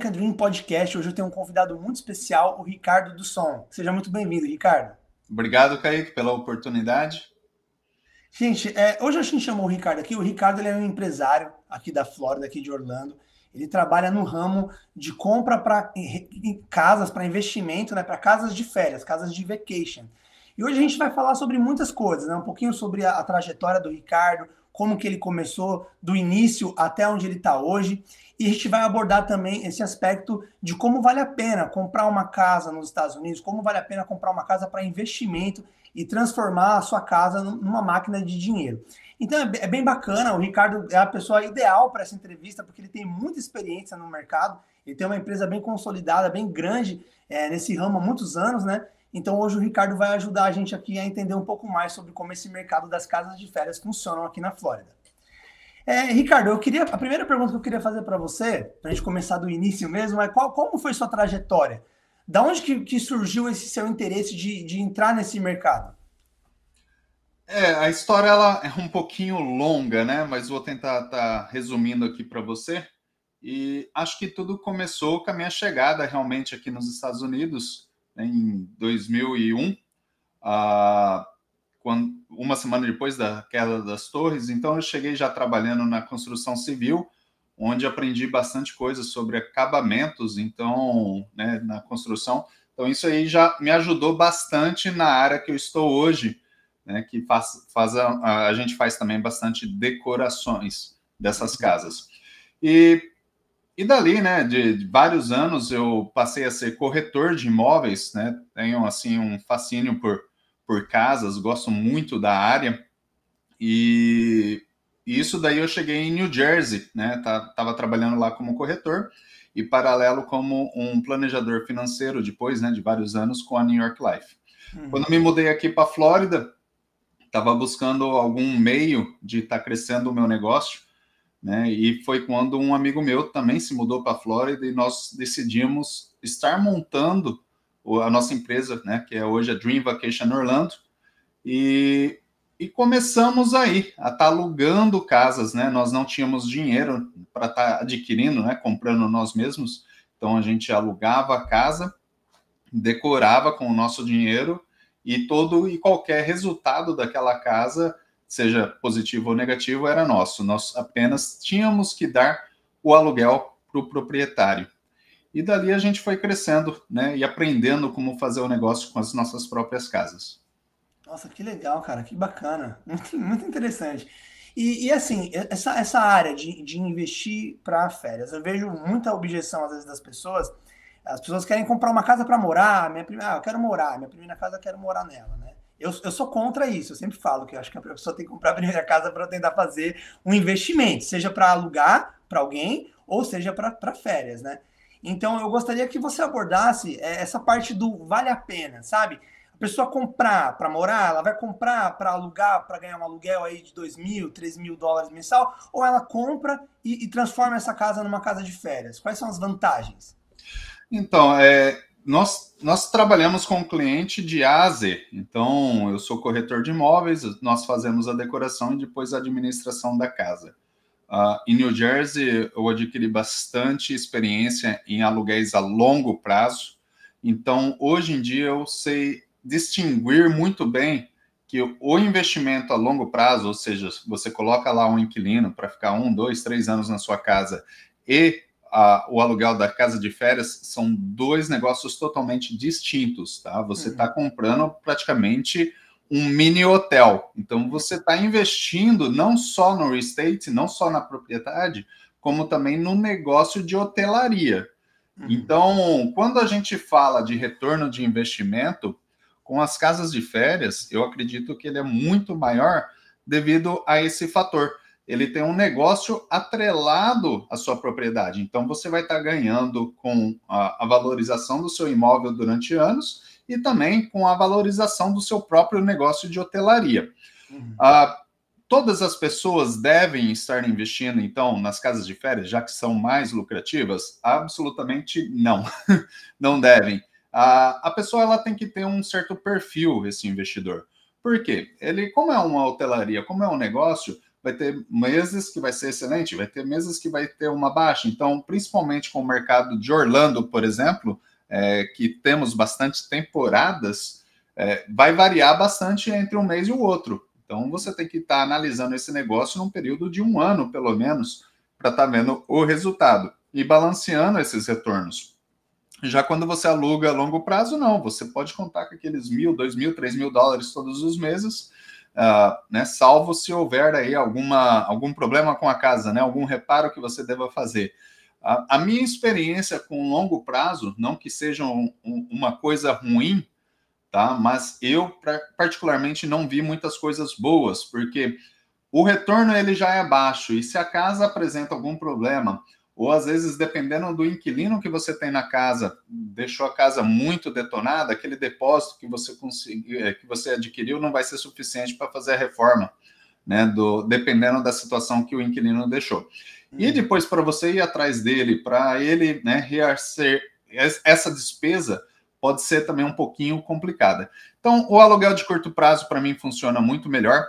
Dream Podcast. Hoje eu tenho um convidado muito especial, o Ricardo do Som. Seja muito bem-vindo, Ricardo. Obrigado, Kaique, pela oportunidade. Gente, hoje a gente chamou o Ricardo aqui. O Ricardo ele é um empresário aqui da Flórida, aqui de Orlando. Ele trabalha no ramo de compra para casas, para investimento, né, para casas de férias, casas de vacation. E hoje a gente vai falar sobre muitas coisas, né? Um pouquinho sobre a trajetória do Ricardo, como que ele começou, do início até onde ele está hoje. E a gente vai abordar também esse aspecto de como vale a pena comprar uma casa nos Estados Unidos, como vale a pena comprar uma casa para investimento e transformar a sua casa numa máquina de dinheiro. Então é bem bacana, o Ricardo é a pessoa ideal para essa entrevista, porque ele tem muita experiência no mercado, ele tem uma empresa bem consolidada, bem grande nesse ramo há muitos anos, né? Então hoje o Ricardo vai ajudar a gente aqui a entender um pouco mais sobre como esse mercado das casas de férias funcionam aqui na Flórida. Ricardo, a primeira pergunta que eu queria fazer para você, para a gente começar do início mesmo, é como foi sua trajetória? Da onde que surgiu esse seu interesse de entrar nesse mercado? A história ela é um pouquinho longa, né? Mas vou tentar estar resumindo aqui para você. E acho que tudo começou com a minha chegada realmente aqui nos Estados Unidos, né, em 2001, uma semana depois da queda das torres. Então eu cheguei já trabalhando na construção civil, onde aprendi bastante coisa sobre acabamentos, então, né, na construção. Então isso aí já me ajudou bastante na área que eu estou hoje, né, que a gente faz também bastante decorações dessas casas. E dali, né, de vários anos, eu passei a ser corretor de imóveis, né, tenho, assim, um fascínio por casas, gosto muito da área, e isso daí eu cheguei em New Jersey, né, tava trabalhando lá como corretor, e paralelo como um planejador financeiro, depois, né, de vários anos, com a New York Life. Quando me mudei aqui para a Flórida, estava buscando algum meio de estar crescendo o meu negócio, né? E foi quando um amigo meu também se mudou para a Flórida e nós decidimos estar montando a nossa empresa, né? Que é hoje a Dream Vacation Orlando. E começamos aí a estar alugando casas, né? Nós não tínhamos dinheiro para estar adquirindo, né? Comprando nós mesmos. Então a gente alugava a casa, decorava com o nosso dinheiro e todo e qualquer resultado daquela casa, seja positivo ou negativo, era nosso. Nós apenas tínhamos que dar o aluguel para o proprietário. E dali a gente foi crescendo, né, e aprendendo como fazer o negócio com as nossas próprias casas. Nossa, que legal, cara, que bacana, muito interessante. E assim, essa área de investir para férias, eu vejo muita objeção às vezes das pessoas. As pessoas querem comprar uma casa para morar, eu quero morar, minha primeira casa eu quero morar nela, né? Eu sou contra isso, eu sempre falo que eu acho que a pessoa tem que comprar a primeira casa para tentar fazer um investimento, seja para alugar para alguém ou seja para férias, né? Então eu gostaria que você abordasse essa parte do vale a pena, sabe? A pessoa comprar para morar, ela vai comprar para alugar, para ganhar um aluguel aí de 2.000, 3.000 dólares mensal, ou ela compra e transforma essa casa numa casa de férias? Quais são as vantagens? Então, nós trabalhamos com o cliente de A a Z. Então, eu sou corretor de imóveis, nós fazemos a decoração e depois a administração da casa. Em New Jersey, eu adquiri bastante experiência em aluguéis a longo prazo. Então, hoje em dia, eu sei distinguir muito bem que o investimento a longo prazo, ou seja, você coloca lá um inquilino para ficar 1, 2, 3 anos na sua casa e o aluguel da casa de férias são dois negócios totalmente distintos, tá? Você está comprando praticamente um mini hotel. Então, você está investindo não só no real estate, não só na propriedade, como também no negócio de hotelaria. Então, quando a gente fala de retorno de investimento, com as casas de férias, eu acredito que ele é muito maior devido a esse fator. Ele tem um negócio atrelado à sua propriedade. Então, você vai estar ganhando com a valorização do seu imóvel durante anos e também com a valorização do seu próprio negócio de hotelaria. Todas as pessoas devem estar investindo, então, nas casas de férias, já que são mais lucrativas? Absolutamente não. Não devem. A pessoa ela tem que ter um certo perfil, esse investidor. Por quê? Ele, como é uma hotelaria, como é um negócio, vai ter meses que vai ser excelente, vai ter meses que vai ter uma baixa. Então, principalmente com o mercado de Orlando, por exemplo, que temos bastante temporadas, vai variar bastante entre um mês e o outro. Então, você tem que estar analisando esse negócio num período de 1 ano, pelo menos, para estar vendo o resultado e balanceando esses retornos. Já quando você aluga a longo prazo, não. Você pode contar com aqueles $1.000, $2.000, $3.000 todos os meses, né? Salvo se houver aí algum problema com a casa, né? Algum reparo que você deva fazer. A minha experiência com longo prazo, não que seja uma coisa ruim, tá? Mas eu particularmente não vi muitas coisas boas, porque o retorno ele já é baixo, e se a casa apresenta algum problema, ou às vezes, dependendo do inquilino que você tem na casa, deixou a casa muito detonada, aquele depósito que você adquiriu não vai ser suficiente para fazer a reforma, né? Dependendo da situação que o inquilino deixou. E depois, para você ir atrás dele, para ele, né, rearcer essa despesa, pode ser também um pouquinho complicada. Então, o aluguel de curto prazo, para mim, funciona muito melhor.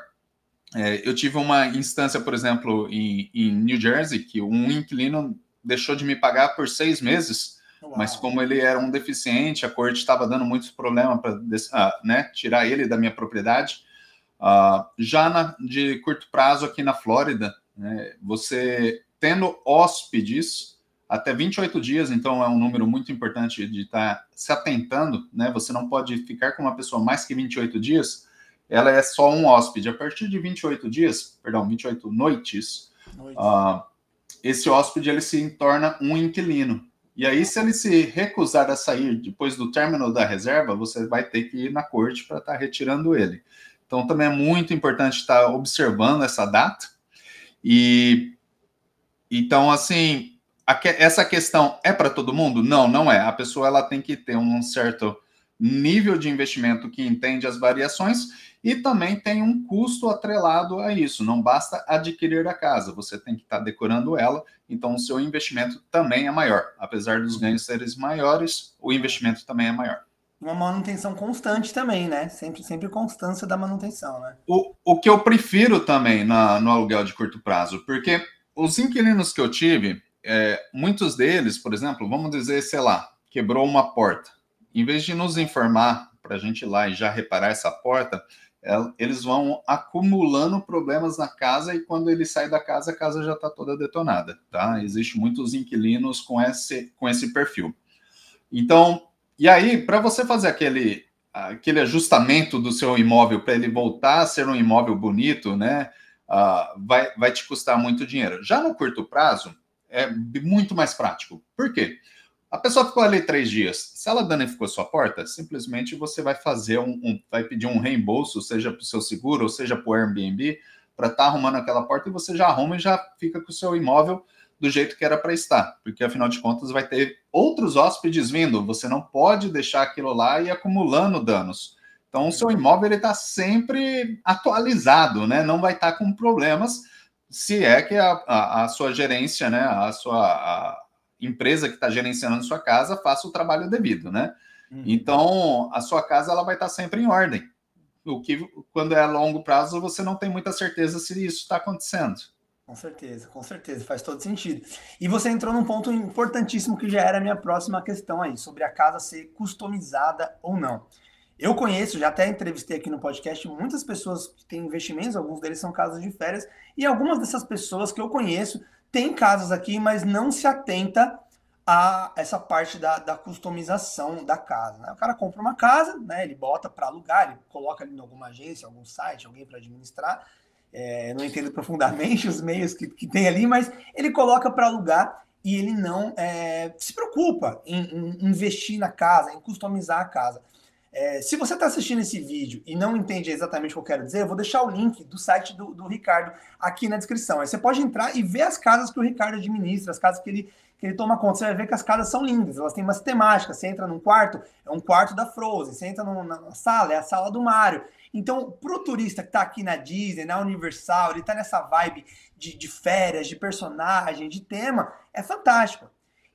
Eu tive uma instância, por exemplo, em New Jersey, que um inquilino deixou de me pagar por 6 meses, mas como ele era um deficiente, a corte estava dando muitos problemas para né, tirar ele da minha propriedade. Já de curto prazo aqui na Flórida, né, você tendo hóspedes até 28 dias, então é um número muito importante de estar se atentando, né? Você não pode ficar com uma pessoa mais que 28 dias, ela é só um hóspede. A partir de 28 noites, esse hóspede ele se torna um inquilino. E aí, se ele se recusar a sair depois do término da reserva, você vai ter que ir na corte para estar retirando ele. Então, também é muito importante estar observando essa data. E então, assim, essa questão é para todo mundo? Não, não é. A pessoa ela tem que ter um certo nível de investimento que entende as variações e também tem um custo atrelado a isso. Não basta adquirir a casa, você tem que estar decorando ela, então o seu investimento também é maior. Apesar dos ganhos serem maiores, o investimento também é maior. Uma manutenção constante também, né? Sempre constância da manutenção, né? O que eu prefiro também no aluguel de curto prazo, porque os inquilinos que eu tive, muitos deles, por exemplo, vamos dizer, sei lá, quebrou uma porta. Em vez de nos informar para a gente ir lá e já reparar essa porta, eles vão acumulando problemas na casa e quando ele sai da casa, a casa já está toda detonada, tá? Existem muitos inquilinos com esse perfil. Então, e aí, para você fazer aquele ajustamento do seu imóvel para ele voltar a ser um imóvel bonito, né? Vai te custar muito dinheiro. Já no curto prazo, é muito mais prático. Por quê? A pessoa ficou ali 3 dias. Se ela danificou sua porta, simplesmente você vai fazer vai pedir um reembolso, seja para o seu seguro, ou seja para o Airbnb, para estar arrumando aquela porta e você já arruma e já fica com o seu imóvel do jeito que era para estar. Porque, afinal de contas, vai ter outros hóspedes vindo. Você não pode deixar aquilo lá e ir acumulando danos. Então, o seu imóvel está sempre atualizado, né? Não vai estar com problemas se é que a sua gerência, né? A empresa que está gerenciando a sua casa faça o trabalho devido, né? Então, a sua casa ela vai estar sempre em ordem. O que, quando é a longo prazo, você não tem muita certeza se isso está acontecendo. Com certeza, faz todo sentido. E você entrou num ponto importantíssimo que já era a minha próxima questão aí, sobre a casa ser customizada ou não. Eu conheço, já até entrevistei aqui no podcast, muitas pessoas que têm investimentos, alguns deles são casas de férias, e algumas dessas pessoas que eu conheço têm casas aqui, mas não se atenta a essa parte da customização da casa, né? O cara compra uma casa, né? Ele bota para alugar, ele coloca ali em alguma agência, algum site, alguém para administrar. Não entendo profundamente os meios que tem ali, mas ele coloca para alugar e ele não se preocupa em investir na casa, em customizar a casa. Se você está assistindo esse vídeo e não entende exatamente o que eu quero dizer, eu vou deixar o link do site do Ricardo aqui na descrição. Aí você pode entrar e ver as casas que o Ricardo administra, as casas que ele toma conta. Você vai ver que as casas são lindas, elas têm umas temáticas. Você entra num quarto, é um quarto da Frozen. Você entra na sala, é a sala do Mario. Então, pro turista que está aqui na Disney, na Universal, ele está nessa vibe de férias, de personagem, de tema, é fantástico.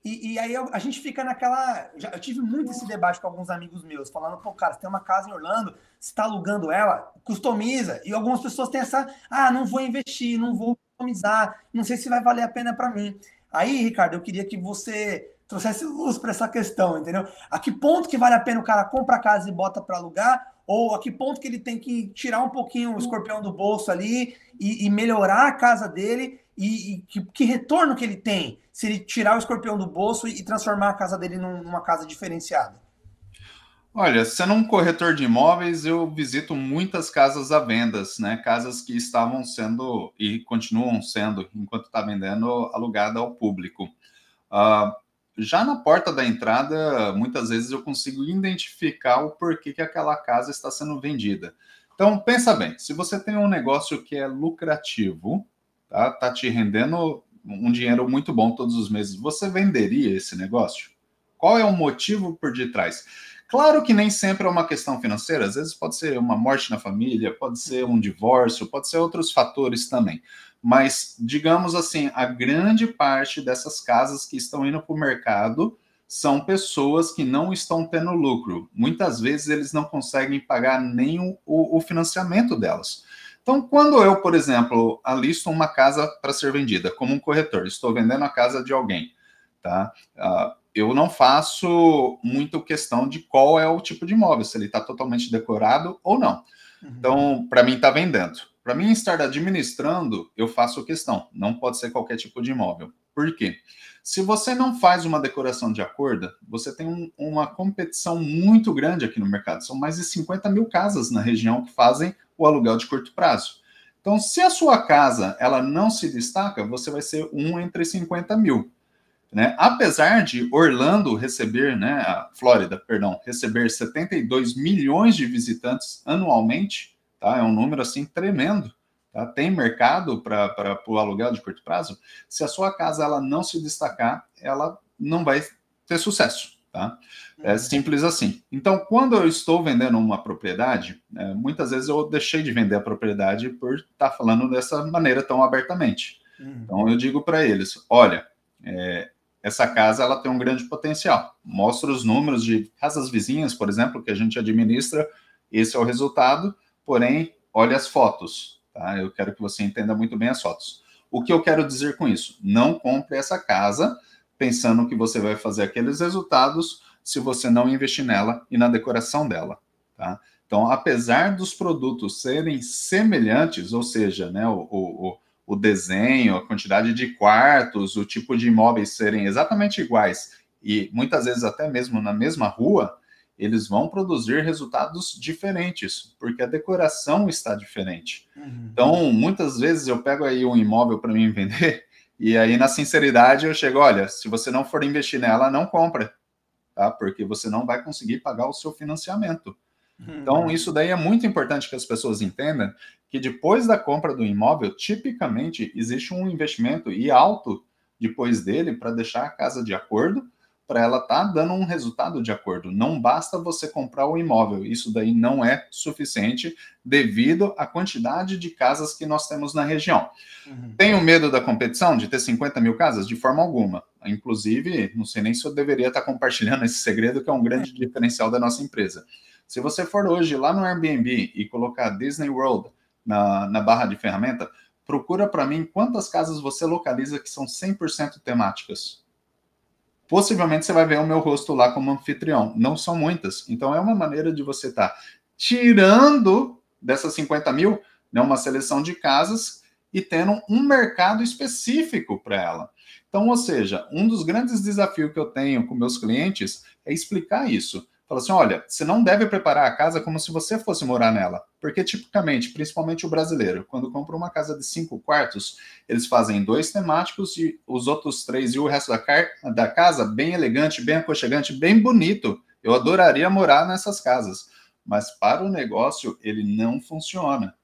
E aí a gente fica naquela... Eu tive muito esse debate com alguns amigos meus, falando, pô, cara, você tem uma casa em Orlando, você está alugando ela, customiza. E algumas pessoas têm essa, não vou investir, não vou customizar, não sei se vai valer a pena para mim. Aí, Ricardo, eu queria que você trouxesse luz para essa questão, entendeu? A que ponto que vale a pena o cara compra a casa e bota para alugar, ou a que ponto que ele tem que tirar um pouquinho o escorpião do bolso ali e melhorar a casa dele, e que retorno que ele tem se ele tirar o escorpião do bolso e transformar a casa dele numa casa diferenciada? Olha, sendo um corretor de imóveis, eu visito muitas casas à venda, né? Casas que estavam sendo e continuam sendo, enquanto está vendendo, alugada ao público. Já na porta da entrada, muitas vezes eu consigo identificar o porquê que aquela casa está sendo vendida. Então, pensa bem, se você tem um negócio que é lucrativo, tá te rendendo um dinheiro muito bom todos os meses, você venderia esse negócio? Qual é o motivo por detrás? Claro que nem sempre é uma questão financeira, às vezes pode ser uma morte na família, pode ser um divórcio, pode ser outros fatores também. Mas, digamos assim, a grande parte dessas casas que estão indo para o mercado são pessoas que não estão tendo lucro. Muitas vezes eles não conseguem pagar nem o financiamento delas. Então, quando eu, por exemplo, alisto uma casa para ser vendida como um corretor, estou vendendo a casa de alguém, tá? Eu não faço muito questão de qual é o tipo de imóvel, se ele está totalmente decorado ou não. Então, para mim, está vendendo. Para mim, estar administrando, eu faço questão. Não pode ser qualquer tipo de imóvel. Por quê? Se você não faz uma decoração de acordo, você tem uma competição muito grande aqui no mercado. São mais de 50 mil casas na região que fazem o aluguel de curto prazo. Então, se a sua casa ela não se destaca, você vai ser um entre 50 mil. Né? Apesar de Orlando receber, né, a Flórida, perdão, receber 72 milhões de visitantes anualmente, tá? É um número assim tremendo. Tá? Tem mercado para o aluguel de curto prazo. Se a sua casa ela não se destacar, ela não vai ter sucesso. Tá? É simples assim. Então, quando eu estou vendendo uma propriedade, muitas vezes eu deixei de vender a propriedade por estar falando dessa maneira tão abertamente. Então, eu digo para eles, olha, essa casa ela tem um grande potencial. Mostra os números de casas vizinhas, por exemplo, que a gente administra, esse é o resultado, porém, olha as fotos. Tá? Eu quero que você entenda muito bem as fotos. O que eu quero dizer com isso? Não compre essa casa pensando que você vai fazer aqueles resultados se você não investir nela e na decoração dela. Tá? Então, apesar dos produtos serem semelhantes, ou seja, né, o desenho, a quantidade de quartos, o tipo de imóveis serem exatamente iguais e muitas vezes até mesmo na mesma rua, eles vão produzir resultados diferentes, porque a decoração está diferente. Então, muitas vezes eu pego aí um imóvel para mim vender e aí na sinceridade eu chego, olha, se você não for investir nela, não compra, tá? Porque você não vai conseguir pagar o seu financiamento. Então, isso daí é muito importante que as pessoas entendam que depois da compra do imóvel, tipicamente, existe um investimento e alto depois dele para deixar a casa de acordo, para ela estar dando um resultado de acordo. Não basta você comprar o imóvel, isso daí não é suficiente devido à quantidade de casas que nós temos na região. Tenho medo da competição, de ter 50 mil casas? De forma alguma. Inclusive, não sei nem se eu deveria estar compartilhando esse segredo, que é um grande diferencial da nossa empresa. Se você for hoje lá no Airbnb e colocar Disney World na barra de ferramenta, procura para mim quantas casas você localiza que são 100% temáticas. Possivelmente você vai ver o meu rosto lá como anfitrião. Não são muitas. Então é uma maneira de você estar tirando dessas 50 mil, né, uma seleção de casas e tendo um mercado específico para ela. Então, ou seja, um dos grandes desafios que eu tenho com meus clientes é explicar isso. Fala assim, olha, você não deve preparar a casa como se você fosse morar nela. Porque, tipicamente, principalmente o brasileiro, quando compra uma casa de 5 quartos, eles fazem 2 temáticos e os outros 3 e o resto da casa bem elegante, bem aconchegante, bem bonito. Eu adoraria morar nessas casas. Mas para o negócio, ele não funciona.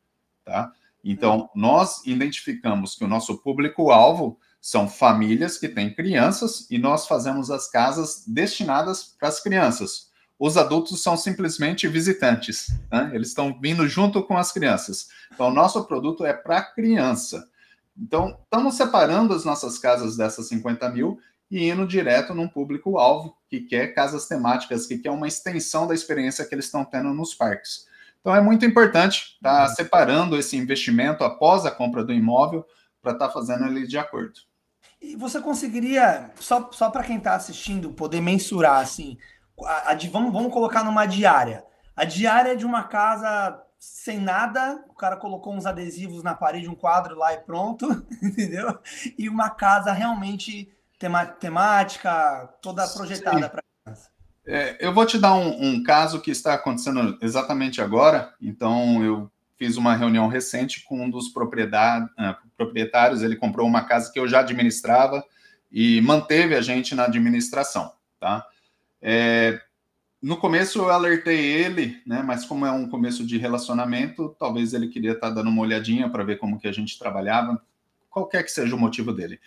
Tá? Então, nós identificamos que o nosso público-alvo são famílias que têm crianças e nós fazemos as casas destinadas para as crianças. Os adultos são simplesmente visitantes, né? Eles estão vindo junto com as crianças. Então, o nosso produto é para criança. Então, estamos separando as nossas casas dessas 50 mil e indo direto num público-alvo que quer casas temáticas, que quer uma extensão da experiência que eles estão tendo nos parques. Então, é muito importante estar separando esse investimento após a compra do imóvel para estar fazendo ele de acordo. E você conseguiria, só para quem está assistindo, poder mensurar, assim, vamos colocar numa diária. A diária de uma casa sem nada, o cara colocou uns adesivos na parede, um quadro lá e pronto, entendeu? E uma casa realmente temática, toda projetada para criança. Eu vou te dar um caso que está acontecendo exatamente agora. Então, eu fiz uma reunião recente com um dos proprietários. Ele comprou uma casa que eu já administrava e manteve a gente na administração, tá? No começo eu alertei ele, né? Mas como é um começo de relacionamento, talvez ele queria estar dando uma olhadinha para ver como que a gente trabalhava, qualquer que seja o motivo dele.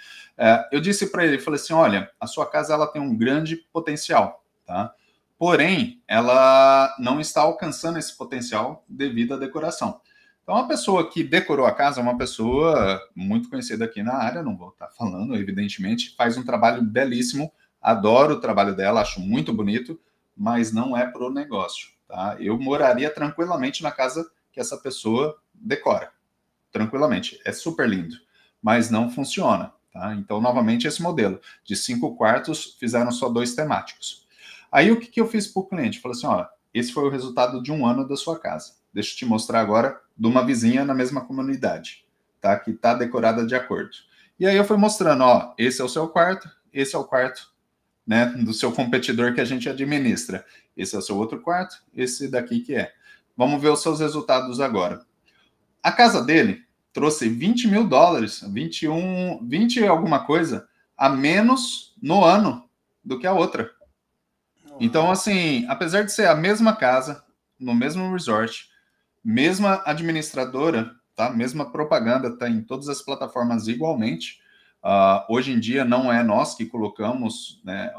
Eu disse para ele, falei assim, olha, a sua casa ela tem um grande potencial, tá? Porém, ela não está alcançando esse potencial devido à decoração. Então, a pessoa que decorou a casa é uma pessoa muito conhecida aqui na área, não vou estar falando, evidentemente, faz um trabalho belíssimo, adoro o trabalho dela, acho muito bonito, mas não é pro negócio, tá? Eu moraria tranquilamente na casa que essa pessoa decora, tranquilamente, é super lindo, mas não funciona, tá? Então, novamente, esse modelo de 5 quartos, fizeram só 2 temáticos. Aí, o que eu fiz para o cliente? Falei assim, ó, esse foi o resultado de 1 ano da sua casa. Deixa eu te mostrar agora de uma vizinha na mesma comunidade, tá? Que está decorada de acordo. E aí eu fui mostrando, ó, esse é o seu quarto, esse é o quarto, né, do seu competidor que a gente administra. Esse é o seu outro quarto, esse daqui que é. Vamos ver os seus resultados agora. A casa dele trouxe $20 mil, 20 alguma coisa, a menos no ano do que a outra. Então, assim, apesar de ser a mesma casa, no mesmo resort, mesma administradora, tá? Mesma propaganda, tá em todas as plataformas igualmente. Hoje em dia não é nós que colocamos, né,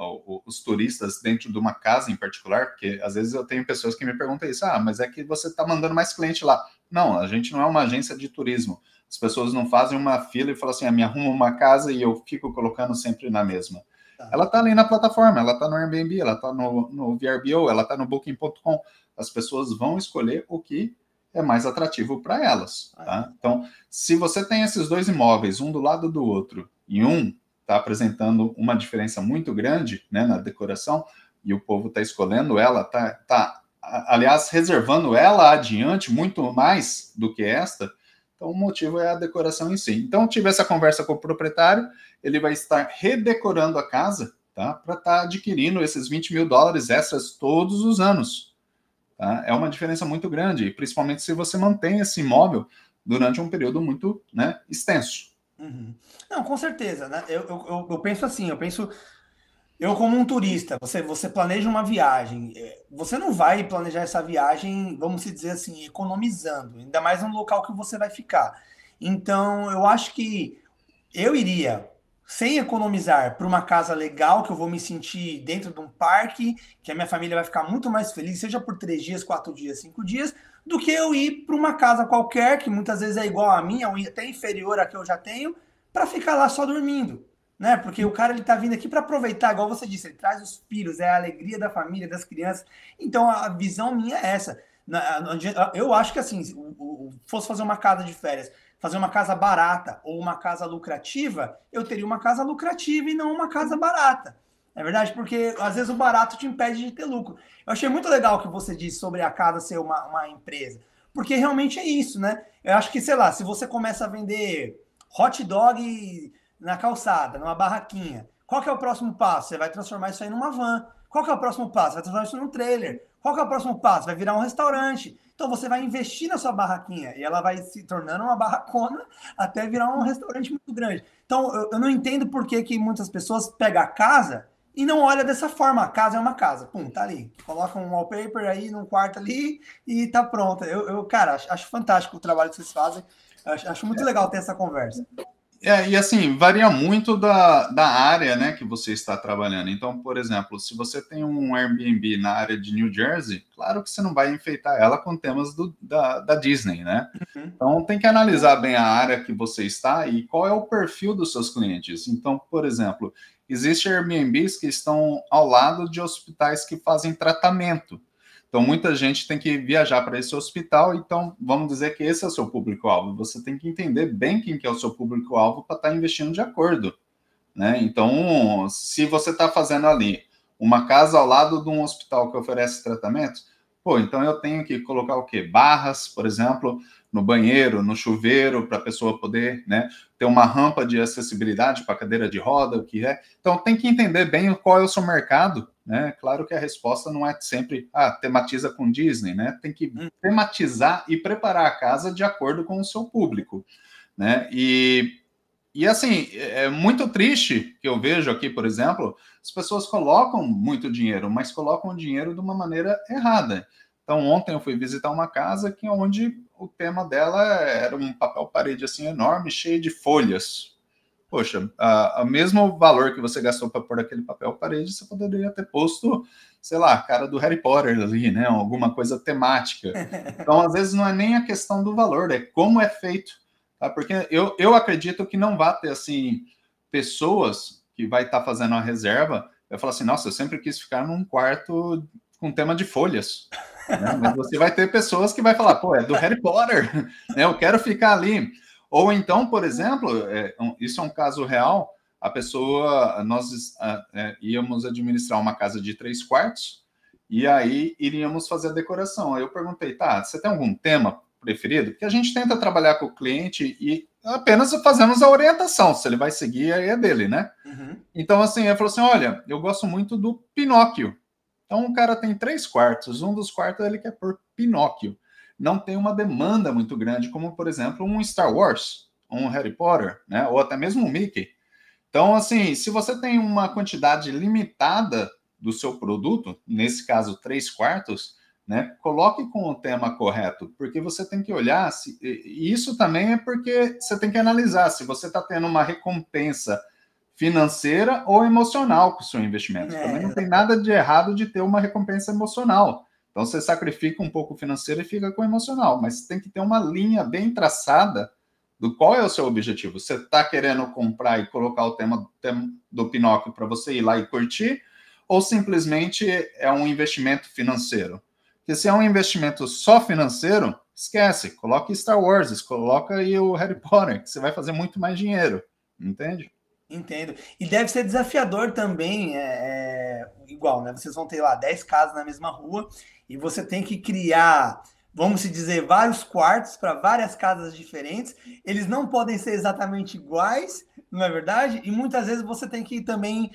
os turistas dentro de uma casa em particular, porque às vezes eu tenho pessoas que me perguntam isso, mas é que você está mandando mais cliente lá. Não, a gente não é uma agência de turismo. As pessoas não fazem uma fila e falam assim, me arruma uma casa e eu fico colocando sempre na mesma. Ela está ali na plataforma, ela está no Airbnb, ela está no VRBO, ela está no Booking.com. As pessoas vão escolher o que é mais atrativo para elas, tá? Então, se você tem esses 2 imóveis, um do lado do outro, e um está apresentando uma diferença muito grande, né, na decoração, e o povo está escolhendo ela, aliás, reservando ela adiante muito mais do que esta, então o motivo é a decoração em si. Então, eu tive essa conversa com o proprietário, ele vai estar redecorando a casa, tá, para estar adquirindo esses $20 mil extras todos os anos. Tá? É uma diferença muito grande, principalmente se você mantém esse imóvel durante um período muito, né, extenso. Uhum. Não, com certeza, né? Eu penso assim, eu como um turista, você planeja uma viagem, você não vai planejar essa viagem, vamos dizer assim, economizando, ainda mais no local que você vai ficar. Então, eu acho que eu iria, sem economizar, para uma casa legal, que eu vou me sentir dentro de um parque, que a minha família vai ficar muito mais feliz, seja por 3 dias, 4 dias, 5 dias, do que eu ir para uma casa qualquer, que muitas vezes é igual a minha, ou até inferior à que eu já tenho, para ficar lá só dormindo. Né? Porque o cara ele tá vindo aqui para aproveitar, igual você disse, ele traz os filhos, é a alegria da família, das crianças. Então a visão minha é essa. Eu acho que assim, fosse fazer uma casa de férias, fazer uma casa barata ou uma casa lucrativa, eu teria uma casa lucrativa e não uma casa barata. É verdade? Porque às vezes o barato te impede de ter lucro. Eu achei muito legal o que você disse sobre a casa ser uma empresa. Porque realmente é isso, né? Eu acho que, sei lá, se você começa a vender hot dog na calçada, numa barraquinha, qual que é o próximo passo? Você vai transformar isso aí numa van. Qual que é o próximo passo? Vai transformar isso num trailer. Qual que é o próximo passo? Vai virar um restaurante. Então você vai investir na sua barraquinha e ela vai se tornando uma barracona até virar um restaurante muito grande. Então eu não entendo por que muitas pessoas pegam a casa e não olham dessa forma. A casa é uma casa. Pum, tá ali. Coloca um wallpaper aí num quarto ali e tá pronta. Cara, acho fantástico o trabalho que vocês fazem. Acho muito legal ter essa conversa. E assim, varia muito da área, né, que você está trabalhando. Então, por exemplo, se você tem um Airbnb na área de New Jersey, claro que você não vai enfeitar ela com temas da Disney, né? Uhum. Então, tem que analisar bem a área que você está e qual é o perfil dos seus clientes. Então, por exemplo, Existem Airbnbs que estão ao lado de hospitais que fazem tratamento. Então, muita gente tem que viajar para esse hospital, então vamos dizer que esse é o seu público-alvo. Você tem que entender bem quem que é o seu público-alvo para estar investindo de acordo, né? Então, se você está fazendo ali uma casa ao lado de um hospital que oferece tratamento, pô, então eu tenho que colocar o quê? Barras, por exemplo, no banheiro, no chuveiro, para a pessoa poder, né, ter uma rampa de acessibilidade para cadeira de roda, o que é. Então, tem que entender bem qual é o seu mercado, né? Claro que a resposta não é sempre, tematiza com Disney, né? Tem que tematizar e preparar a casa de acordo com o seu público, né? E assim, é muito triste que eu vejo aqui, por exemplo, as pessoas colocam muito dinheiro, mas colocam o dinheiro de uma maneira errada. Então, ontem eu fui visitar uma casa que onde o tema dela era um papel parede assim enorme, cheio de folhas. Poxa, o mesmo valor que você gastou para pôr aquele papel parede, você poderia ter posto, sei lá, a cara do Harry Potter ali, né? Alguma coisa temática. Então, às vezes, não é nem a questão do valor, é como é feito. Tá? Porque eu acredito que não vai ter, assim, pessoas que vai estar fazendo a reserva, vai falar assim, nossa, eu sempre quis ficar num quarto com tema de folhas. Né? Mas você vai ter pessoas que vai falar, pô, é do Harry Potter, né? Eu quero ficar ali. Ou então, por exemplo, isso é um caso real, a pessoa, nós íamos administrar uma casa de 3 quartos, e aí iríamos fazer a decoração. Aí eu perguntei, tá, você tem algum tema preferido? Porque a gente tenta trabalhar com o cliente e apenas fazemos a orientação, se ele vai seguir, aí é dele, né? Uhum. Então, assim, ele falou assim, olha, eu gosto muito do Pinóquio. Então, o cara tem 3 quartos, um dos quartos ele quer pôr Pinóquio. Não tem uma demanda muito grande, como, por exemplo, um Star Wars, um Harry Potter, né? Ou até mesmo um Mickey. Então, assim, se você tem uma quantidade limitada do seu produto, nesse caso, 3 quartos, né? Coloque com o tema correto, porque você tem que olhar, e isso também é porque você tem que analisar se você está tendo uma recompensa financeira ou emocional com o seu investimento. Também não tem nada de errado de ter uma recompensa emocional. Então, você sacrifica um pouco o financeiro e fica com o emocional, mas tem que ter uma linha bem traçada do qual é o seu objetivo. Você está querendo comprar e colocar o tema do Pinóquio para você ir lá e curtir, ou simplesmente é um investimento financeiro? Porque se é um investimento só financeiro, esquece, coloque Star Wars, coloca aí o Harry Potter, que você vai fazer muito mais dinheiro, entende? Entendo. E deve ser desafiador também, igual, né? Vocês vão ter lá 10 casas na mesma rua e você tem que criar, vamos se dizer, vários quartos para várias casas diferentes. Eles não podem ser exatamente iguais, não é verdade? E muitas vezes você tem que também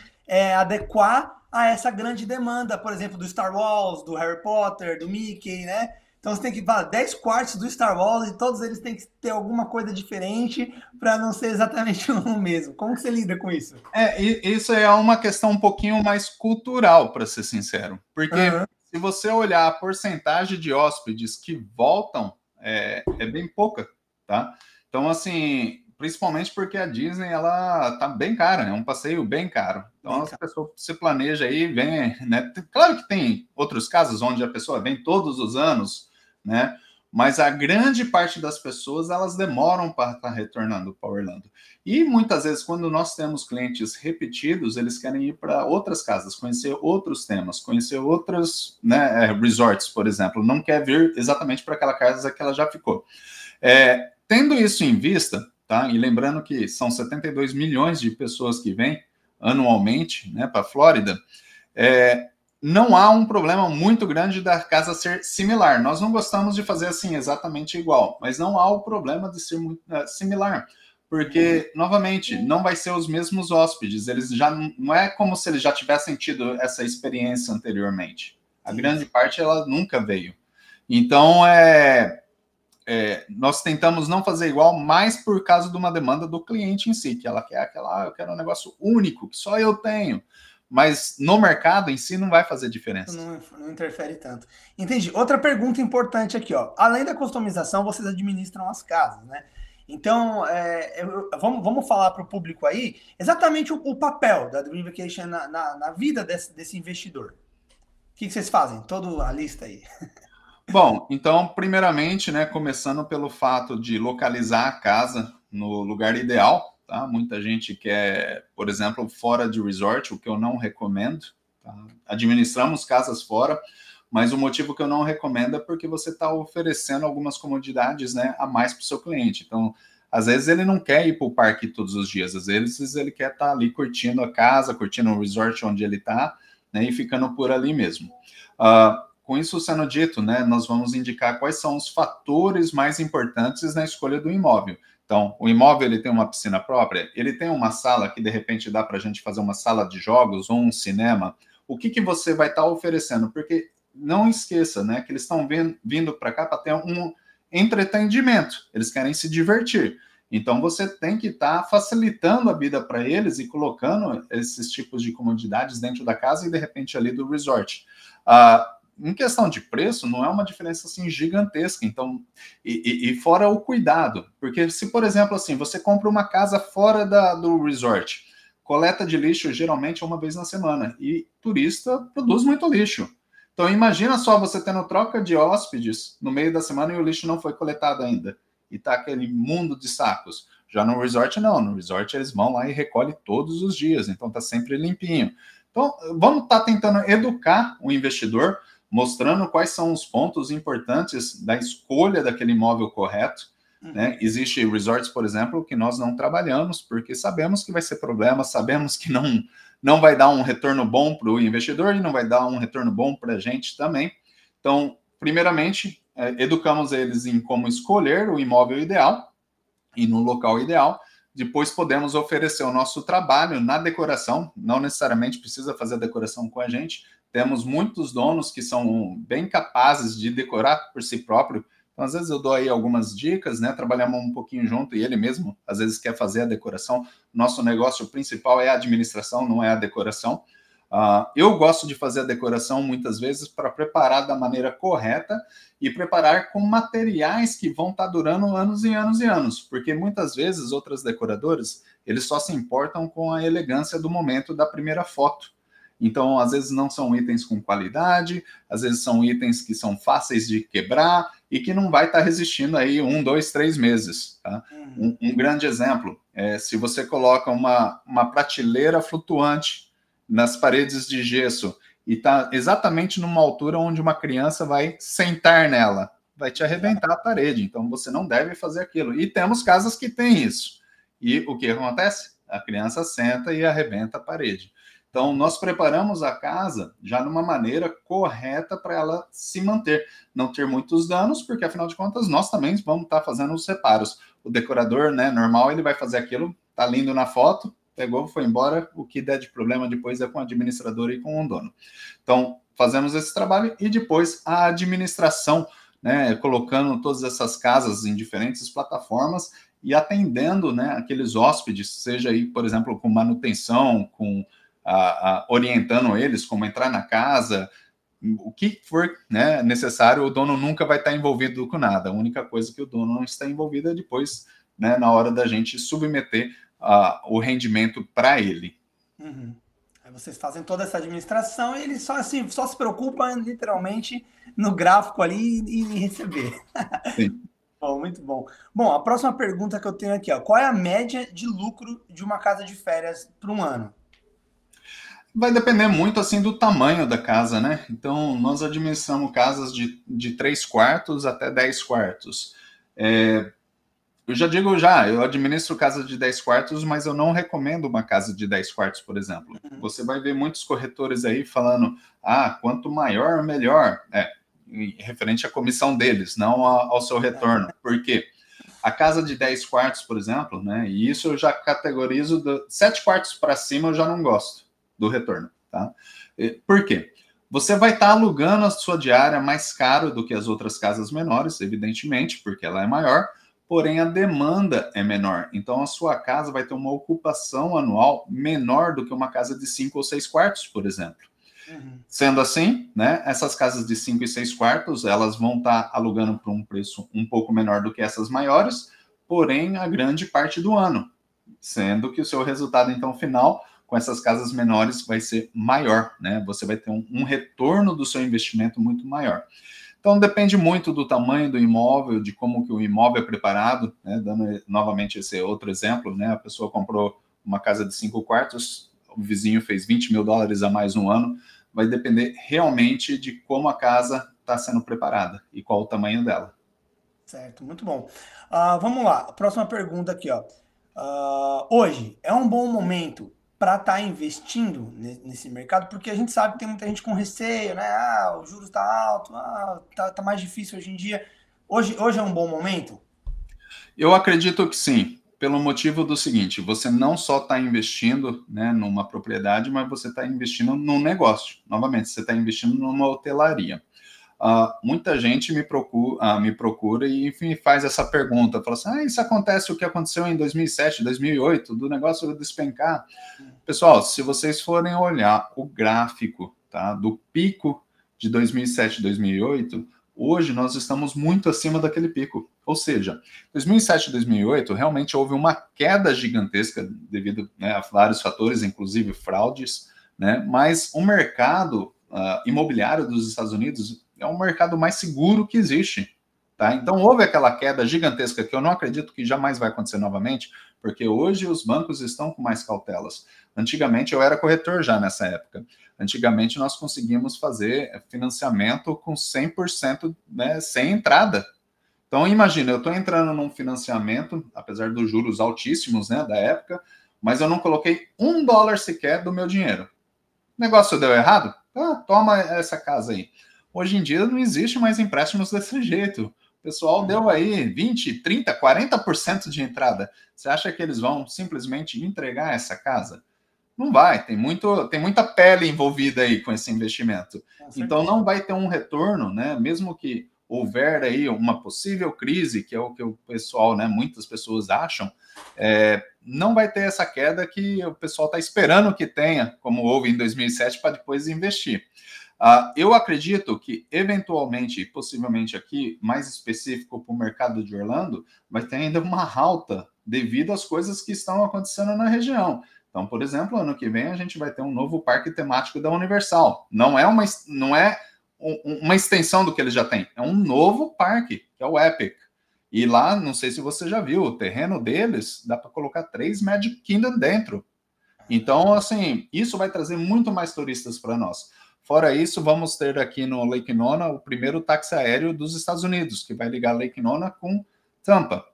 adequar a essa grande demanda, por exemplo, do Star Wars, do Harry Potter, do Mickey, né? Então você tem que falar 10 quartos do Star Wars e todos eles têm que ter alguma coisa diferente para não ser exatamente o mesmo. Como que você lida com isso? Isso é uma questão um pouquinho mais cultural, para ser sincero. Porque se você olhar a porcentagem de hóspedes que voltam, é bem pouca, tá? Então, assim, principalmente porque a Disney, ela tá bem cara, é um passeio bem caro. Então, as pessoas se planejam aí, vem, né? Claro que tem outros casos onde a pessoa vem todos os anos, né? Mas a grande parte das pessoas, elas demoram para estar retornando para Orlando. E muitas vezes, quando nós temos clientes repetidos, eles querem ir para outras casas, conhecer outros temas, conhecer outros, né, resorts, por exemplo. Não quer vir exatamente para aquela casa que ela já ficou. Tendo isso em vista, tá? E lembrando que são 72 milhões de pessoas que vêm anualmente, né, para a Flórida, não há um problema muito grande da casa ser similar. Nós não gostamos de fazer assim exatamente igual, mas não há o problema de ser muito similar, porque, novamente, não vai ser os mesmos hóspedes. Eles já não é como se eles já tivessem tido essa experiência anteriormente. A grande parte ela nunca veio. Então, nós tentamos não fazer igual, mais por causa de uma demanda do cliente em si, que ela quer eu quero um negócio único, que só eu tenho. Mas no mercado em si não vai fazer diferença. Não interfere tanto. Entendi. Outra pergunta importante aqui, ó. Além da customização, vocês administram as casas, né? Então, vamos falar para o público aí exatamente o papel da Dream Vacation na vida desse investidor. O que vocês fazem? Toda a lista aí. Bom, então, primeiramente, né, começando pelo fato de localizar a casa no lugar ideal, tá? Muita gente quer, por exemplo, fora de resort, o que eu não recomendo, tá? Administramos casas fora, mas o motivo que eu não recomendo é porque você está oferecendo algumas comodidades, né, a mais para o seu cliente. Então, às vezes ele não quer ir para o parque todos os dias, às vezes ele quer estar ali curtindo a casa, curtindo o resort onde ele está, né, e ficando por ali mesmo. Com isso sendo dito, né, nós vamos indicar quais são os fatores mais importantes na escolha do imóvel. Então, o imóvel ele tem uma piscina própria, ele tem uma sala que de repente dá para a gente fazer uma sala de jogos ou um cinema. O que você vai estar oferecendo? Porque não esqueça, né, que eles estão vindo para cá para ter um entretenimento, eles querem se divertir. Então, você tem que estar facilitando a vida para eles e colocando esses tipos de comodidades dentro da casa e, de repente, ali do resort. Em questão de preço, não é uma diferença assim gigantesca. Então, e fora o cuidado. Porque se, por exemplo, assim, você compra uma casa fora do resort, coleta de lixo geralmente é uma vez na semana. E turista produz muito lixo. Então, imagina só você tendo troca de hóspedes no meio da semana e o lixo não foi coletado ainda. E tá aquele mundo de sacos. Já no resort, não. No resort, eles vão lá e recolhem todos os dias. Então, tá sempre limpinho. Então, vamos estar tentando educar o investidor, mostrando quais são os pontos importantes da escolha daquele imóvel correto. Né? Existe resorts, por exemplo, que nós não trabalhamos, porque sabemos que vai ser problema, sabemos que não vai dar um retorno bom para o investidor e não vai dar um retorno bom para a gente também. Então, primeiramente, educamos eles em como escolher o imóvel ideal e no local ideal. Depois podemos oferecer o nosso trabalho na decoração, não necessariamente precisa fazer a decoração com a gente. Temos muitos donos que são bem capazes de decorar por si próprio. Então, às vezes eu dou aí algumas dicas, né? Trabalhamos um pouquinho junto e ele mesmo, às vezes, quer fazer a decoração. Nosso negócio principal é a administração, não é a decoração. Eu gosto de fazer a decoração muitas vezes para preparar da maneira correta e preparar com materiais que vão estar durando anos e anos e anos, porque muitas vezes outras decoradoras, eles só se importam com a elegância do momento da primeira foto. Então, às vezes não são itens com qualidade, às vezes são itens que são fáceis de quebrar e que não vai estar resistindo aí 1, 2, 3 meses. Tá? Um grande exemplo é se você coloca uma prateleira flutuante nas paredes de gesso e está exatamente numa altura onde uma criança vai sentar nela, vai te arrebentar a parede. Então, você não deve fazer aquilo. E temos casas que têm isso. E o que acontece? A criança senta e arrebenta a parede. Então, nós preparamos a casa já numa maneira correta para ela se manter, não ter muitos danos, porque, afinal de contas, nós também vamos estar fazendo os reparos. O decorador, né, normal, ele vai fazer aquilo, tá lindo na foto, pegou, foi embora, o que der de problema depois é com o administrador e com o dono. Então, fazemos esse trabalho e depois a administração, né, colocando todas essas casas em diferentes plataformas e atendendo, né, aqueles hóspedes, seja aí, por exemplo, com manutenção, com orientando eles como entrar na casa, o que for, né, necessário, o dono nunca vai estar envolvido com nada. A única coisa que o dono não está envolvido é depois, né, na hora da gente submeter o rendimento para ele. Aí vocês fazem toda essa administração e ele só se preocupa literalmente no gráfico ali e em receber. Sim. Bom, muito bom. Bom, a próxima pergunta que eu tenho aqui, ó, qual é a média de lucro de uma casa de férias para um ano? Vai depender muito, assim, do tamanho da casa, né? Então, nós administramos casas de 3 quartos até 10 quartos. Eu administro casa de 10 quartos, mas eu não recomendo uma casa de 10 quartos, por exemplo. Você vai ver muitos corretores aí falando, quanto maior, melhor. Referente à comissão deles, não ao seu retorno. Por quê? A casa de 10 quartos, por exemplo, né? E isso eu já categorizo, 7 quartos para cima eu já não gosto do retorno, tá? Por quê? Você vai estar alugando a sua diária mais caro do que as outras casas menores, evidentemente, porque ela é maior, porém a demanda é menor. Então a sua casa vai ter uma ocupação anual menor do que uma casa de 5 ou 6 quartos, por exemplo. Sendo assim, né, essas casas de 5 e 6 quartos, elas vão estar alugando por um preço um pouco menor do que essas maiores, porém a grande parte do ano, sendo que o seu resultado, então, final, com essas casas menores vai ser maior, né? Você vai ter um retorno do seu investimento muito maior. Então, depende muito do tamanho do imóvel, de como que o imóvel é preparado, né? Dando novamente esse outro exemplo, né? A pessoa comprou uma casa de 5 quartos, o vizinho fez $20 mil a mais no ano, vai depender realmente de como a casa está sendo preparada e qual o tamanho dela. Certo, muito bom. Vamos lá, próxima pergunta aqui, ó. Hoje é um bom momento para estar investindo nesse mercado, porque a gente sabe que tem muita gente com receio, né? O juros está alto, tá mais difícil hoje em dia. Hoje é um bom momento? Eu acredito que sim, pelo motivo do seguinte: você não só está investindo, né, numa propriedade, mas você está investindo num negócio. Novamente, você está investindo numa hotelaria. Muita gente me procura e, enfim, faz essa pergunta. Fala assim, isso acontece o que aconteceu em 2007, 2008, do negócio despencar. Pessoal, se vocês forem olhar o gráfico, tá, do pico de 2007, 2008, hoje nós estamos muito acima daquele pico. Ou seja, 2007 e 2008 realmente houve uma queda gigantesca devido, né, a vários fatores, inclusive fraudes, né, mas o mercado imobiliário dos Estados Unidos é um mercado mais seguro que existe. Tá? Então, houve aquela queda gigantesca que eu não acredito que jamais vai acontecer novamente, porque hoje os bancos estão com mais cautelas. Antigamente, eu era corretor já nessa época. Antigamente, nós conseguimos fazer financiamento com 100%, né, sem entrada. Então, imagina, eu estou entrando num financiamento, apesar dos juros altíssimos, né, da época, mas eu não coloquei $1 sequer do meu dinheiro. O negócio deu errado? Toma essa casa aí. Hoje em dia não existe mais empréstimos desse jeito. O pessoal deu aí 20, 30, 40% de entrada. Você acha que eles vão simplesmente entregar essa casa? Não vai, tem muita pele envolvida aí com esse investimento. Então não vai ter um retorno, né? Mesmo que houver aí uma possível crise, que é o que o pessoal, né, muitas pessoas acham, não vai ter essa queda que o pessoal está esperando que tenha, como houve em 2007, para depois investir. Eu acredito que, eventualmente, possivelmente aqui, mais específico para o mercado de Orlando, vai ter ainda uma alta devido às coisas que estão acontecendo na região. Então, por exemplo, ano que vem a gente vai ter um novo parque temático da Universal. Não é uma extensão do que eles já têm, é um novo parque, que é o Epic. E lá, não sei se você já viu, o terreno deles dá para colocar 3 Magic Kingdom dentro. Então, assim, isso vai trazer muito mais turistas para nós. Fora isso, vamos ter aqui no Lake Nona o primeiro táxi aéreo dos Estados Unidos, que vai ligar Lake Nona com Tampa.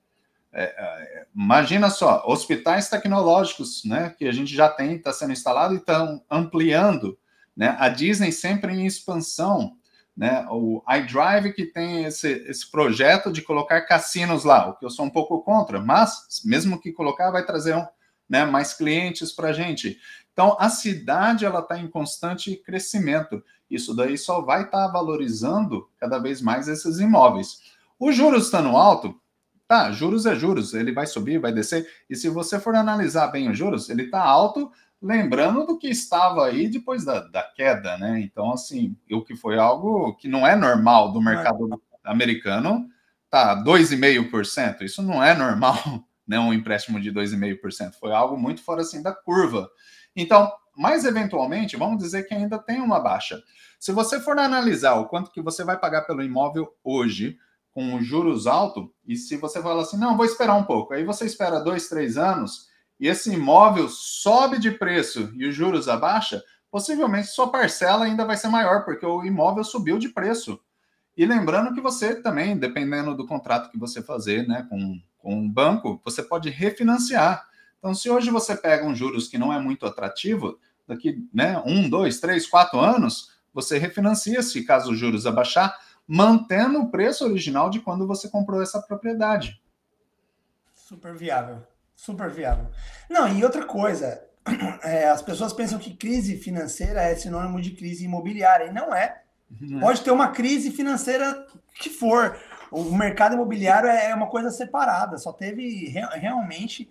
Imagina só, hospitais tecnológicos, né, que a gente já tem, está sendo instalado e estão ampliando, né? A Disney sempre em expansão, né? O iDrive que tem esse projeto de colocar cassinos lá, o que eu sou um pouco contra, mas mesmo que colocar, vai trazer né, mais clientes para a gente. Então, a cidade ela está em constante crescimento. Isso daí só vai estar valorizando cada vez mais esses imóveis. Os juros estando alto, tá, juros é juros, ele vai subir, vai descer, e se você for analisar bem os juros, ele está alto, lembrando do que estava aí depois da queda, né? Então, assim, o que foi algo que não é normal do mercado americano, tá, 2,5%, isso não é normal, né? Um empréstimo de 2,5%, foi algo muito fora, assim, da curva. Então, mas eventualmente, vamos dizer que ainda tem uma baixa. Se você for analisar o quanto que você vai pagar pelo imóvel hoje, com juros altos, e se você fala assim, não, vou esperar um pouco, aí você espera 2, 3 anos, e esse imóvel sobe de preço e os juros abaixa, possivelmente sua parcela ainda vai ser maior, porque o imóvel subiu de preço. E lembrando que você também, dependendo do contrato que você fazer, né, com um banco, você pode refinanciar. Então, se hoje você pega um juros que não é muito atrativo, daqui, né, 1, 2, 3, 4 anos, você refinancia se caso os juros abaixar, mantendo o preço original de quando você comprou essa propriedade. Super viável, super viável. Não, e outra coisa, as pessoas pensam que crise financeira é sinônimo de crise imobiliária, e não é. Pode ter uma crise financeira que for. O mercado imobiliário é uma coisa separada, só teve realmente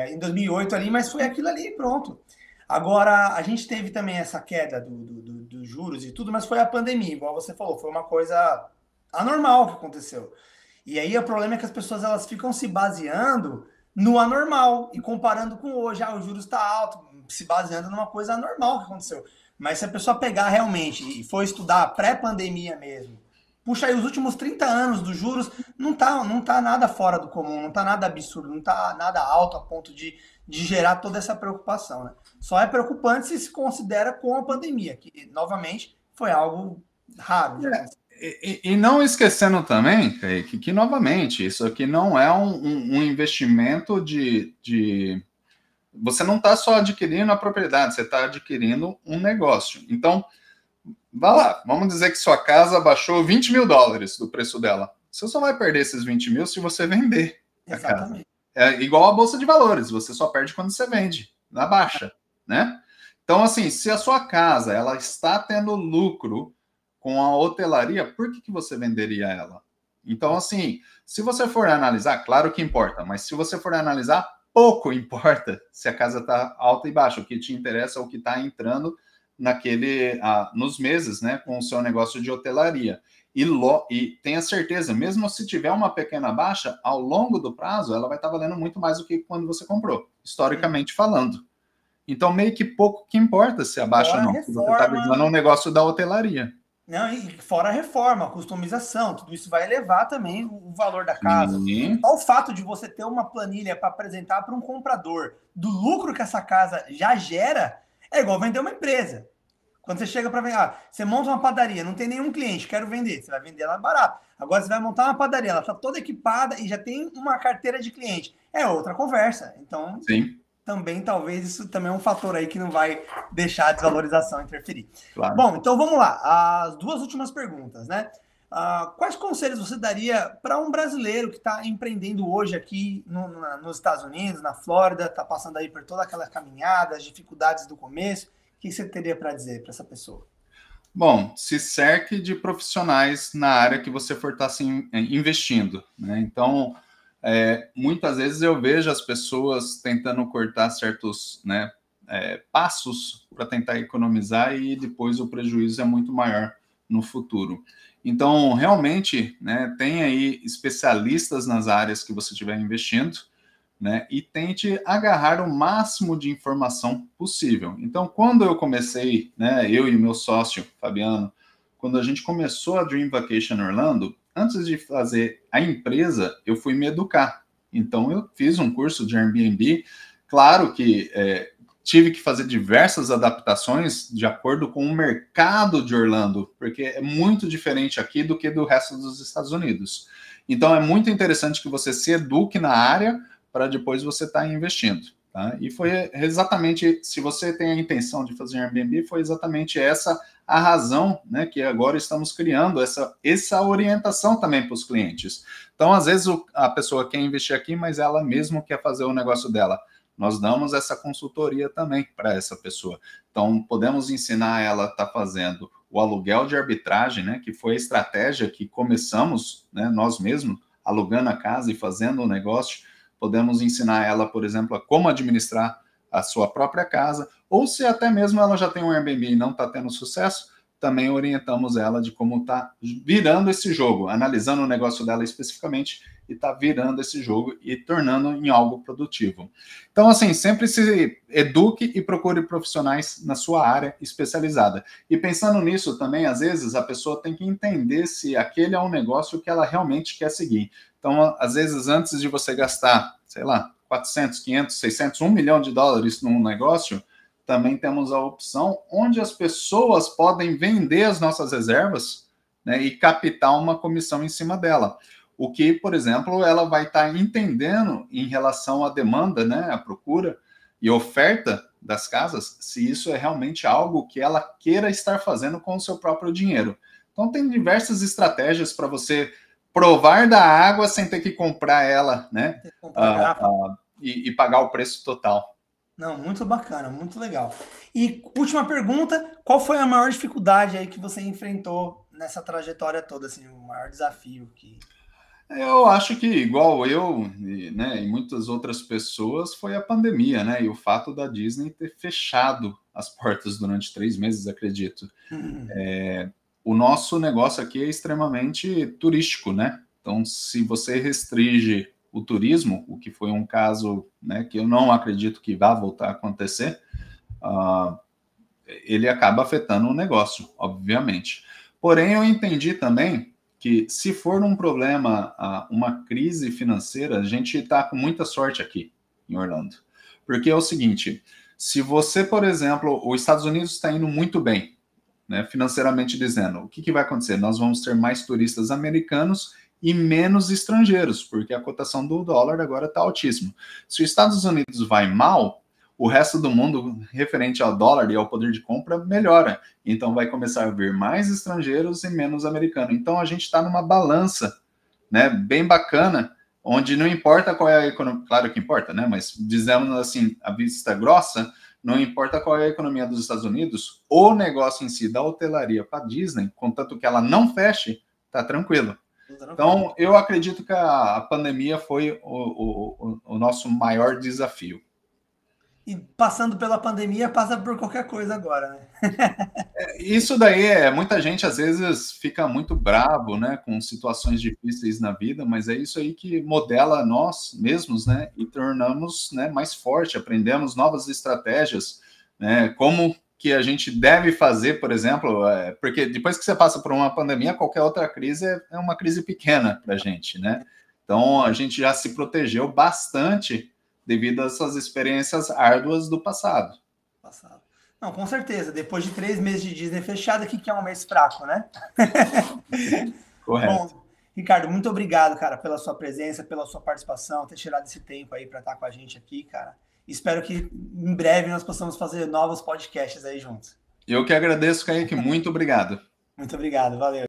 em 2008 ali, mas foi aquilo ali e pronto. Agora, a gente teve também essa queda dos juros e tudo, mas foi a pandemia, igual você falou, foi uma coisa anormal que aconteceu. E aí o problema é que as pessoas elas ficam se baseando no anormal e comparando com hoje. O juros está alto, se baseando numa coisa anormal que aconteceu. Mas se a pessoa pegar realmente e for estudar pré-pandemia mesmo, puxa aí os últimos 30 anos dos juros, não tá nada fora do comum, não tá nada absurdo, não tá nada alto a ponto de gerar toda essa preocupação, né? Só é preocupante se considera com a pandemia, que, novamente, foi algo raro de acontecer. E não esquecendo também, Kaique, que novamente, isso aqui não é um investimento de. Você não está só adquirindo a propriedade, você está adquirindo um negócio. Então, vá lá, vamos dizer que sua casa baixou $20.000 do preço dela. Você só vai perder esses 20 mil se você vender a casa. É igual a Bolsa de Valores, você só perde quando você vende, na baixa, né? Então, assim, se a sua casa ela está tendo lucro com a hotelaria, por que você venderia ela? Então, assim, se você for analisar, claro que importa, mas se você for analisar, pouco importa se a casa está alta e baixa. O que te interessa é o que está entrando nos meses, né, com o seu negócio de hotelaria. E tenha certeza, mesmo se tiver uma pequena baixa, ao longo do prazo, ela vai estar valendo muito mais do que quando você comprou, historicamente falando. Então, meio que pouco que importa se abaixa ou não. Você está visando um negócio da hotelaria. Não, e fora a reforma, a customização, tudo isso vai elevar também o valor da casa. Sim. Só o fato de você ter uma planilha para apresentar para um comprador do lucro que essa casa já gera, é igual vender uma empresa. Quando você chega para vender, você monta uma padaria, não tem nenhum cliente, quero vender, você vai vender ela barato. Agora você vai montar uma padaria, ela está toda equipada e já tem uma carteira de cliente. É outra conversa. Então, sim, também talvez isso também é um fator aí que não vai deixar a desvalorização interferir. Claro. Bom, então vamos lá. As duas últimas perguntas, né? Quais conselhos você daria para um brasileiro que está empreendendo hoje aqui nos Estados Unidos, na Flórida, está passando aí por toda aquela caminhada, as dificuldades do começo? O que você teria para dizer para essa pessoa? Bom, se cerque de profissionais na área que você for estar investindo, né? Então, muitas vezes eu vejo as pessoas tentando cortar certos, né, passos para tentar economizar e depois o prejuízo é muito maior no futuro. Então, realmente, né, tem aí especialistas nas áreas que você estiver investindo, né, e tente agarrar o máximo de informação possível. Então, quando eu comecei, né, eu e meu sócio, Fabiano, quando a gente começou a Dream Vacation Orlando, antes de fazer a empresa, eu fui me educar. Então, eu fiz um curso de Airbnb. Claro que tive que fazer diversas adaptações de acordo com o mercado de Orlando, porque é muito diferente aqui do que do resto dos Estados Unidos. Então, é muito interessante que você se eduque na área para depois você estar investindo. Tá? E foi exatamente, se você tem a intenção de fazer Airbnb, foi exatamente essa a razão, né, que agora estamos criando essa orientação também para os clientes. Então, às vezes, a pessoa quer investir aqui, mas ela mesmo quer fazer o negócio dela. Nós damos essa consultoria também para essa pessoa. Então, podemos ensinar ela a estar fazendo o aluguel de arbitragem, né, que foi a estratégia que começamos, né, nós mesmos, alugando a casa e fazendo o negócio. Podemos ensinar ela, por exemplo, a como administrar a sua própria casa, ou se até mesmo ela já tem um Airbnb e não está tendo sucesso, também orientamos ela de como está virando esse jogo, analisando o negócio dela especificamente e está virando esse jogo e tornando em algo produtivo. Então, assim, sempre se eduque e procure profissionais na sua área especializada. E pensando nisso também, às vezes, a pessoa tem que entender se aquele é um negócio que ela realmente quer seguir. Então, às vezes, antes de você gastar, sei lá, 400, 500, 600, $1 milhão num negócio, também temos a opção onde as pessoas podem vender as nossas reservas, né, e captar uma comissão em cima dela. O que, por exemplo, ela vai estar entendendo em relação à demanda, né, à procura e oferta das casas, se isso é realmente algo que ela queira estar fazendo com o seu próprio dinheiro. Então, tem diversas estratégias para você provar da água sem ter que comprar ela, né? E pagar o preço total. Não, muito bacana, muito legal. E última pergunta, qual foi a maior dificuldade aí que você enfrentou nessa trajetória toda, assim, o maior desafio que... Eu acho que, igual eu, né, e muitas outras pessoas, foi a pandemia, né? E o fato da Disney ter fechado as portas durante 3 meses, acredito. O nosso negócio aqui é extremamente turístico, né? Então, se você restringe o turismo, o que foi um caso, né, que eu não acredito que vá voltar a acontecer, ele acaba afetando o negócio, obviamente. Porém, eu entendi também que se for um problema, uma crise financeira, a gente está com muita sorte aqui em Orlando. Porque é o seguinte, se você, por exemplo, os Estados Unidos está indo muito bem, né, financeiramente dizendo, o que vai acontecer? Nós vamos ter mais turistas americanos e menos estrangeiros, porque a cotação do dólar agora está altíssima. Se os Estados Unidos vai mal, o resto do mundo, referente ao dólar e ao poder de compra, melhora. Então vai começar a vir mais estrangeiros e menos americanos. Então a gente está numa balança, né, bem bacana, onde não importa qual é a economia, claro que importa, né, mas dizemos assim, a vista grossa, não importa qual é a economia dos Estados Unidos, o negócio em si da hotelaria para a Disney, contanto que ela não feche, está tranquilo. Então, eu acredito que a pandemia foi o nosso maior desafio. E passando pela pandemia, passa por qualquer coisa agora, né? Isso daí muita gente às vezes fica muito bravo, né, com situações difíceis na vida, mas é isso aí que modela nós mesmos, né, e tornamos, né, mais forte, aprendemos novas estratégias, né, como que a gente deve fazer, por exemplo, porque depois que você passa por uma pandemia, qualquer outra crise é uma crise pequena para a gente, né? Então a gente já se protegeu bastante devido a essas experiências árduas do passado. Não, com certeza. Depois de 3 meses de Disney fechada, que é um mês fraco, né? Correto. Bom, Ricardo, muito obrigado, cara, pela sua presença, pela sua participação, ter tirado esse tempo aí para estar com a gente aqui, cara. Espero que em breve nós possamos fazer novos podcasts aí juntos. Eu que agradeço, Kaique. Muito obrigado. Muito obrigado, valeu.